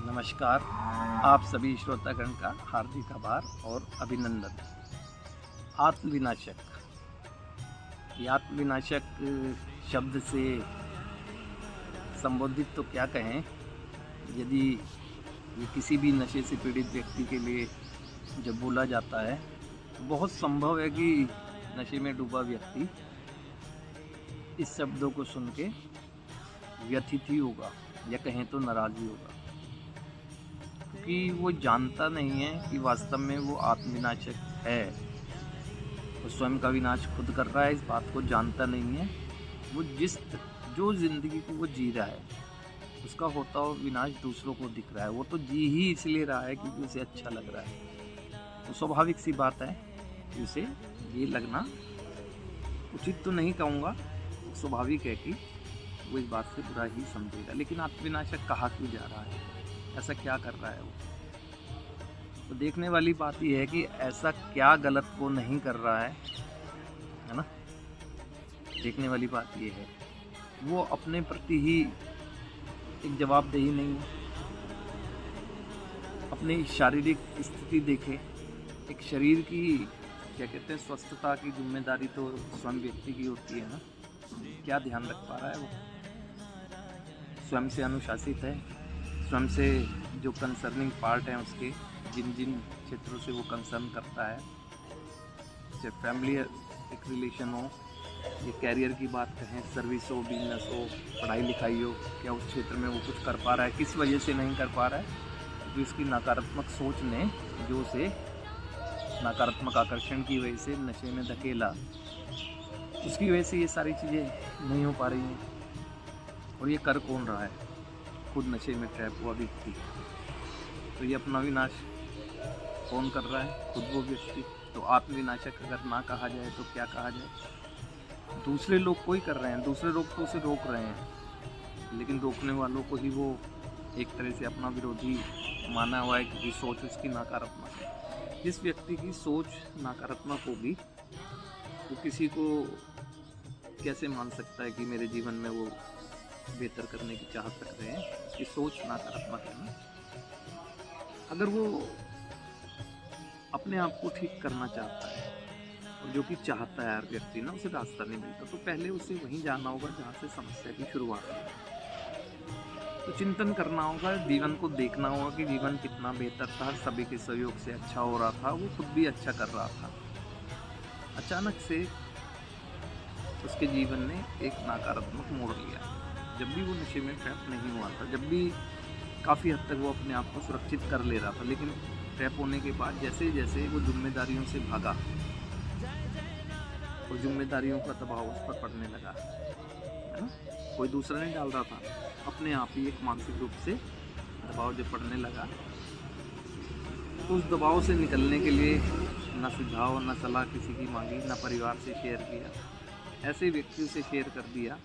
नमस्कार। आप सभी श्रोतागण का हार्दिक आभार और अभिनंदन। आत्मविनाशक, ये आत्मविनाशक शब्द से संबोधित तो क्या कहें, यदि ये किसी भी नशे से पीड़ित व्यक्ति के लिए जब बोला जाता है तो बहुत संभव है कि नशे में डूबा व्यक्ति इस शब्दों को सुन के व्यथित ही होगा या कहें तो नाराज़ ही होगा, क्योंकि वो जानता नहीं है कि वास्तव में वो आत्मविनाशक है। वो स्वयं का विनाश खुद कर रहा है, इस बात को जानता नहीं है। वो जो ज़िंदगी को वो जी रहा है उसका होता हुआ विनाश दूसरों को दिख रहा है। वो तो जी ही इसलिए रहा है क्योंकि उसे अच्छा लग रहा है। तो स्वाभाविक सी बात है कि उसे ये लगना उचित तो नहीं कहूँगा, स्वाभाविक है कि वो इस बात से बुरा ही समझेगा। लेकिन आत्मविनाशक कहा क्यों जा रहा है, ऐसा क्या कर रहा है वो? तो देखने वाली बात यह है कि ऐसा क्या गलत वो नहीं कर रहा है ना। देखने वाली बात यह है वो अपने प्रति ही एक जवाबदेही नहीं है। अपनी शारीरिक स्थिति देखे, एक शरीर की क्या कहते हैं स्वस्थता की जिम्मेदारी तो स्वयं व्यक्ति की होती है ना। क्या ध्यान रख पा रहा है वो? स्वयं से अनुशासित है, स्वयं से जो कंसर्निंग पार्ट हैं उसके जिन जिन क्षेत्रों से वो कंसर्न करता है, चाहे फैमिली एक रिलेशन हो, ये कैरियर की बात कहें, सर्विस हो, बिजनेस हो, पढ़ाई लिखाई हो, क्या उस क्षेत्र में वो कुछ कर पा रहा है? किस वजह से नहीं कर पा रहा है? क्योंकि उसकी नकारात्मक सोच ने जो उसे नकारात्मक आकर्षण की वजह से नशे में धकेला, उसकी वजह से ये सारी चीज़ें नहीं हो पा रही हैं। और ये कर कौन रहा है? खुद नशे में ट्रैप हुआ व्यक्ति। तो ये अपना विनाश कौन कर रहा है? खुद वो व्यक्ति। तो आत्मविनाशक अगर ना कहा जाए तो क्या कहा जाए? दूसरे लोग कोई कर रहे हैं, दूसरे लोग तो उसे रोक रहे हैं, लेकिन रोकने वालों को ही वो एक तरह से अपना विरोधी माना हुआ है क्योंकि सोच उसकी नकारात्मक है। जिस व्यक्ति की सोच नकारात्मक होगी वो किसी को कैसे मान सकता है कि मेरे जीवन में वो बेहतर करने की चाहत रख रहे हैं? उसकी सोच नकारात्मक है ना। अगर वो अपने आप को ठीक करना चाहता है और जो कि चाहता है यार व्यक्ति ना, उसे रास्ता नहीं मिलता, तो पहले उसे वहीं जाना होगा जहाँ से समस्या की शुरुआत है। तो चिंतन करना होगा, जीवन को देखना होगा कि जीवन कितना बेहतर था, सभी के सहयोग से अच्छा हो रहा था, वो खुद भी अच्छा कर रहा था। अचानक से उसके जीवन ने एक नकारात्मक मोड़ लिया। जब भी वो नशे में ट्रैप नहीं हुआ था, जब भी काफ़ी हद तक वो अपने आप को सुरक्षित कर ले रहा था, लेकिन ट्रैप होने के बाद जैसे जैसे वो जिम्मेदारियों से भागा और जिम्मेदारियों का दबाव उस पर पड़ने लगा, है ना। कोई दूसरा नहीं डाल रहा था, अपने आप ही एक मानसिक रूप से दबाव जब पड़ने लगा तो उस दबाव से निकलने के लिए न सुझाव न सलाह किसी की मांगी, न परिवार से शेयर किया, ऐसे व्यक्तियों से शेयर कर दिया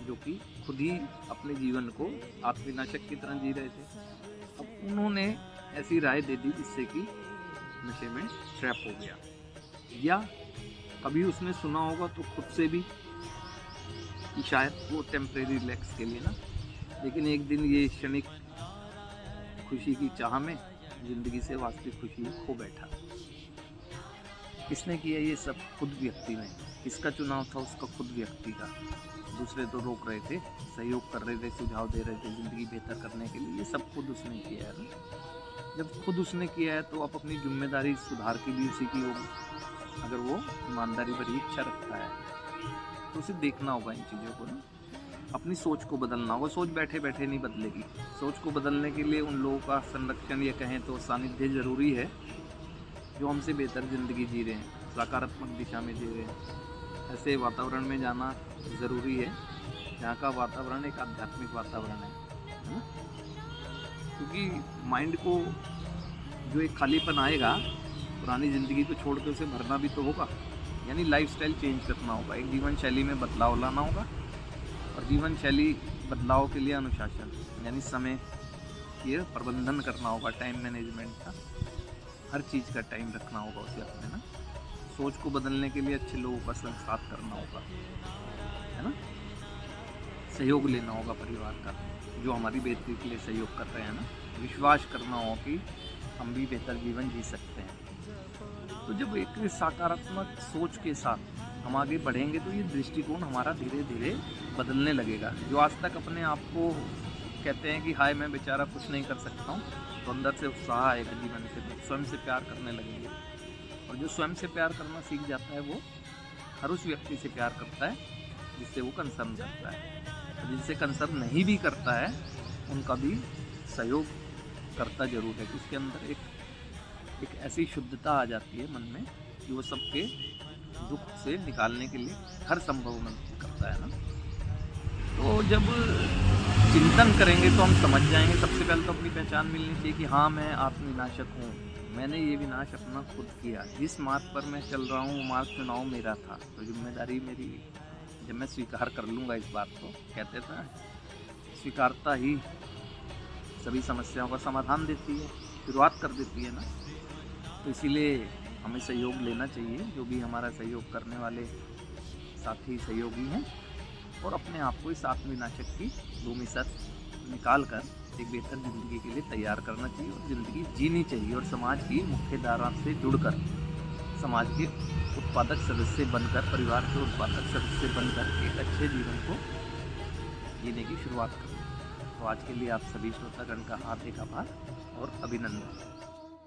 जो कि खुद ही अपने जीवन को आत्मविनाशक की तरह जी रहे थे। अब उन्होंने ऐसी राय दे दी जिससे कि नशे में ट्रैप हो गया। या कभी उसने सुना होगा तो खुद से भी कि शायद वो टेम्परेरी रिलैक्स के लिए ना, लेकिन एक दिन ये क्षणिक खुशी की चाह में ज़िंदगी से वास्तविक खुशी खो बैठा। किसने किया ये सब? खुद व्यक्ति ने। किसका चुनाव था? उसका खुद व्यक्ति का। दूसरे तो रोक रहे थे, सहयोग कर रहे थे, सुझाव दे रहे थे ज़िंदगी बेहतर करने के लिए, ये सब खुद उसने किया है ना। जब खुद उसने किया है तो अब अपनी जिम्मेदारी सुधार की भी उसी की होगी। अगर वो ईमानदारी भरी इच्छा रखता है तो उसे देखना होगा इन चीज़ों को ना, अपनी सोच को बदलना होगा। सोच बैठे बैठे नहीं बदलेगी। सोच को बदलने के लिए उन लोगों का संरक्षण या कहें तो सानिध्य ज़रूरी है जो हमसे बेहतर ज़िंदगी जी रहे हैं, सकारात्मक दिशा में जी रहे हैं। ऐसे वातावरण में जाना ज़रूरी है जहाँ का वातावरण एक आध्यात्मिक वातावरण है ना। क्योंकि माइंड को जो एक खालीपन आएगा, पुरानी ज़िंदगी को छोड़ के उसे भरना भी तो होगा। यानी लाइफस्टाइल चेंज करना होगा, एक जीवन शैली में बदलाव लाना होगा। और जीवन शैली बदलाव के लिए अनुशासन यानी समय ये प्रबंधन करना होगा, टाइम मैनेजमेंट का, हर चीज़ का टाइम रखना होगा उसे अपने ना। सोच को बदलने के लिए अच्छे लोगों का संसाथ करना होगा, है ना। सहयोग लेना होगा परिवार का, जो हमारी बेहतरी के लिए सहयोग कर रहे हैं ना। विश्वास करना हो कि हम भी बेहतर जीवन जी सकते हैं। तो जब एक सकारात्मक सोच के साथ हम आगे बढ़ेंगे तो ये दृष्टिकोण हमारा धीरे धीरे बदलने लगेगा। जो आज तक अपने आप को कहते हैं कि हाय मैं बेचारा कुछ नहीं कर सकता हूँ, तो अंदर से उत्साह आएगा जीवन से, तो स्वयं से प्यार करने लगेंगे। और जो स्वयं से प्यार करना सीख जाता है वो हर उस व्यक्ति से प्यार करता है जिससे वो कंसर्न करता है। और जिनसे कंसर्न नहीं भी करता है उनका भी सहयोग करता जरूर है। उसके अंदर एक ऐसी शुद्धता आ जाती है मन में कि वो सबके दुख से निकालने के लिए हर संभव मदद करता है ना। तो जब चिंतन करेंगे तो हम समझ जाएंगे, सबसे पहले तो अपनी पहचान मिलनी चाहिए कि हाँ मैं आत्मविनाशक हूँ, मैंने ये विनाश अपना खुद किया। जिस मार्ग पर मैं चल रहा हूँ वो मार्ग चुनाव मेरा था, तो जिम्मेदारी मेरी। जब मैं स्वीकार कर लूँगा इस बात को, कहते थे स्वीकारता ही सभी समस्याओं का समाधान देती है, शुरुआत कर देती है ना। तो इसीलिए हमें सहयोग लेना चाहिए, जो भी हमारा सहयोग करने वाले साथी सहयोगी हैं, और अपने आप को इस आत्मविनाशक की भूमि से निकाल कर एक बेहतर ज़िंदगी के लिए तैयार करना चाहिए और ज़िंदगी जीनी चाहिए। और समाज की मुख्य धारा से जुड़कर समाज के उत्पादक सदस्य बनकर, परिवार के उत्पादक सदस्य बनकर एक अच्छे जीवन को जीने की शुरुआत करें। तो आज के लिए आप सभी श्रोतागण का हार्दिक आभार और अभिनंदन।